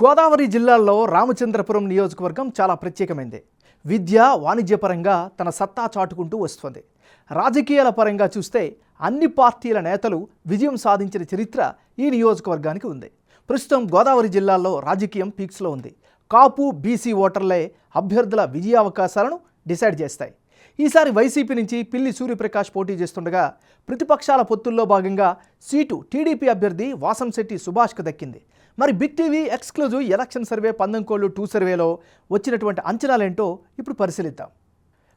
గోదావరి జిల్లాలో రామచంద్రపురం నియోజకవర్గం చాలా ప్రత్యేకమైంది. విద్య, వాణిజ్యపరంగా తన సత్తా చాటుకుంటూ వస్తుంది. రాజకీయాల పరంగా చూస్తే అన్ని పార్టీల నేతలు విజయం సాధించిన చరిత్ర ఈ నియోజకవర్గానికి ఉంది. ప్రస్తుతం గోదావరి జిల్లాలో రాజకీయం పీక్స్లో ఉంది. కాపు, బీసీ ఓటర్లే అభ్యర్థుల విజయావకాశాలను డిసైడ్ చేస్తాయి. ఈసారి వైసీపీ నుంచి పిల్లి సూర్యప్రకాష్ పోటీ చేస్తుండగా ప్రతిపక్షాల పొత్తుల్లో భాగంగా సీటు టీడీపీ అభ్యర్థి వాసంశెట్టి సుభాష్కు దక్కింది. మరి big TV exclusive election survey పందెంకోళ్ళు 2 సర్వేలో వచ్చినటువంటి అంచనాలేంటో ఇప్పుడు పరిశీలిద్దాం.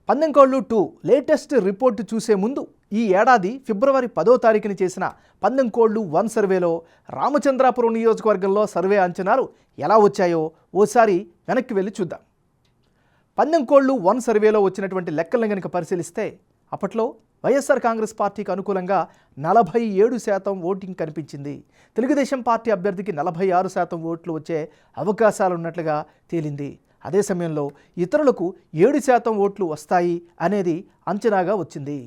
పందెంకోళ్ళు 2 లేటెస్ట్ రిపోర్టు చూసే ముందు ఈ ఏడాది ఫిబ్రవరి 10వ తారీఖున చేసిన పందెంకోళ్ళు 1 సర్వేలో రామచంద్రాపురం నియోజకవర్గంలో సర్వే అంచనాలు ఎలా వచ్చాయో ఓసారి వెనక్కి వెళ్ళి చూద్దాం. పందెంకోళ్ళు 1 సర్వేలో వచ్చినటువంటి లెక్కలను కనుక పరిశీలిస్తే అప్పట్లో వైఎస్ఆర్ కాంగ్రెస్ పార్టీకి అనుకూలంగా 47% ఓటింగ్ కనిపించింది. తెలుగుదేశం పార్టీ అభ్యర్థికి 46% ఓట్లు వచ్చే అవకాశాలున్నట్లుగా తేలింది. అదే సమయంలో ఇతరులకు 7% ఓట్లు వస్తాయి అనేది అంచనాగా వచ్చింది.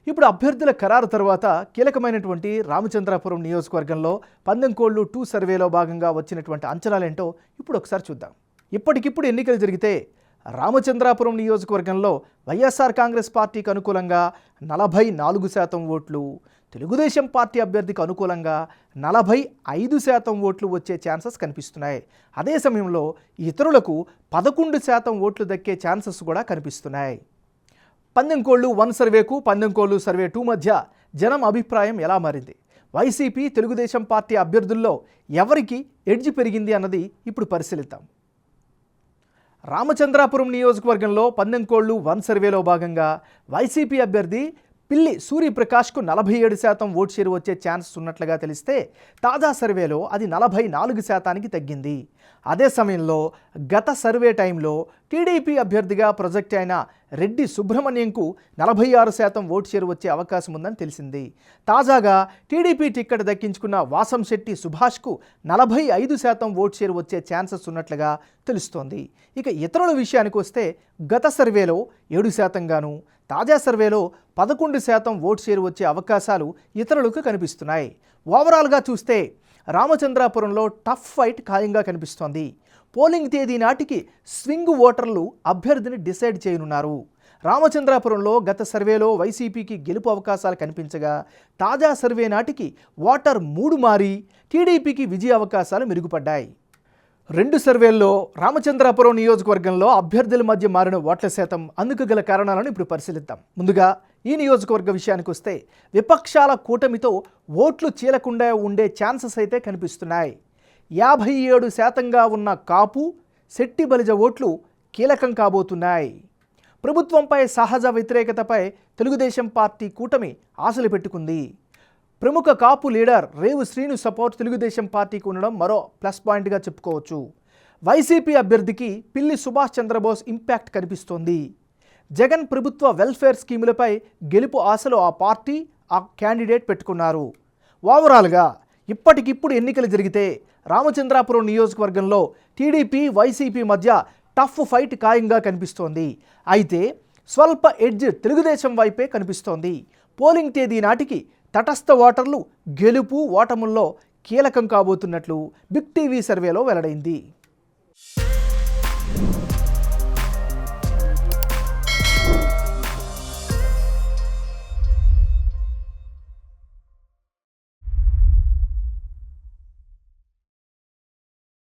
ఇప్పుడు అభ్యర్థుల ఖరారు తర్వాత కీలకమైనటువంటి రామచంద్రాపురం నియోజకవర్గంలో పందెంకోళ్ళు 2 సర్వేలో భాగంగా వచ్చినటువంటి అంచనాలేంటో ఇప్పుడు ఒకసారి చూద్దాం. ఇప్పటికిప్పుడు ఎన్నికలు జరిగితే రామచంద్రాపురం నియోజకవర్గంలో వైఎస్ఆర్ కాంగ్రెస్ పార్టీకి అనుకూలంగా 44% ఓట్లు, తెలుగుదేశం పార్టీ అభ్యర్థికి అనుకూలంగా 45% ఓట్లు వచ్చే ఛాన్సెస్ కనిపిస్తున్నాయి. అదే సమయంలో ఇతరులకు 11% ఓట్లు దక్కే ఛాన్సెస్ కూడా కనిపిస్తున్నాయి. పందెంకోళ్ళు 1 సర్వేకు పందెంకోళ్ళు సర్వే 2 మధ్య జనం అభిప్రాయం ఎలా మారింది? వైసీపీ, తెలుగుదేశం పార్టీ అభ్యర్థుల్లో ఎవరికి ఎడ్జ్ పెరిగింది అన్నది ఇప్పుడు పరిశీలిద్దాం. రామచంద్రాపురం నియోజకవర్గంలో పందెంకోళ్ళు 1 సర్వేలో భాగంగా వైసీపీ అభ్యర్థి పిల్లి సూర్యప్రకాష్కు 47% ఓటు షేర్ వచ్చే ఛాన్సెస్ ఉన్నట్లుగా తెలిస్తే తాజా సర్వేలో అది 44%కి తగ్గింది. అదే సమయంలో గత సర్వే టైంలో టీడీపీ అభ్యర్థిగా ప్రొజెక్ట్ అయిన రెడ్డి సుబ్రహ్మణ్యంకు 46% ఓటు షేర్ వచ్చే అవకాశం ఉందని తెలిసింది. తాజాగా టీడీపీ టిక్కెట్ దక్కించుకున్న వాసంశెట్టి సుభాష్కు 45% ఓటు షేర్ వచ్చే ఛాన్సెస్ ఉన్నట్లుగా తెలుస్తోంది. ఇక ఇతరుల విషయానికి వస్తే గత సర్వేలో 7% గాను, తాజా సర్వేలో 11% ఓటు షేర్ వచ్చే అవకాశాలు ఇతరులకు కనిపిస్తున్నాయి. ఓవరాల్గా చూస్తే రామచంద్రాపురంలో టఫ్ ఫైట్ ఖాయంగా కనిపిస్తోంది. పోలింగ్ తేదీ నాటికి స్వింగ్ ఓటర్లు అభ్యర్థిని డిసైడ్ చేయనున్నారు. రామచంద్రాపురంలో గత సర్వేలో వైసీపీకి గెలుపు అవకాశాలు కనిపించగా తాజా సర్వే నాటికి ఓటర్ 3 మారి టీడీపీకి విజయ అవకాశాలు మెరుగుపడ్డాయి. 2 సర్వేల్లో రామచంద్రాపురం నియోజకవర్గంలో అభ్యర్థుల మధ్య మారిన ఓట్ల శాతం, అందుకు గల కారణాలను ఇప్పుడు పరిశీలిద్దాం. ముందుగా ఈ నియోజకవర్గ విషయానికి వస్తే విపక్షాల కూటమితో ఓట్లు చీలకుండా ఉండే ఛాన్సెస్ అయితే కనిపిస్తున్నాయి. 57% ఉన్న కాపు, శెట్టి బలిజ ఓట్లు కీలకం కాబోతున్నాయి. ప్రభుత్వంపై సహజ వ్యతిరేకతపై తెలుగుదేశం పార్టీ కూటమి ఆశలు పెట్టుకుంది. ప్రముఖ కాపు లీడర్ రేవు శ్రీను సపోర్ట్ తెలుగుదేశం పార్టీకి ఉండడం మరో ప్లస్ పాయింట్గా చెప్పుకోవచ్చు. వైసీపీ అభ్యర్థికి పిల్లి సుభాష్ చంద్రబోస్ ఇంపాక్ట్ కనిపిస్తోంది. జగన్ ప్రభుత్వ వెల్ఫేర్ స్కీములపై గెలుపు ఆశలు ఆ పార్టీ, ఆ క్యాండిడేట్ పెట్టుకున్నారు. ఓవరాల్గా ఇప్పటికిప్పుడు ఎన్నికలు జరిగితే రామచంద్రాపురం నియోజకవర్గంలో టీడీపీ, వైసీపీ మధ్య టఫ్ ఫైట్ ఖాయంగా కనిపిస్తోంది. అయితే స్వల్ప ఎడ్జ్ తెలుగుదేశం వైపే కనిపిస్తోంది. పోలింగ్ తేదీ నాటికి తటస్థ ఓటర్లు గెలుపు, ఓటముల్లో కీలకం కాబోతున్నట్లు బిగ్ టీవీ సర్వేలో వెల్లడైంది.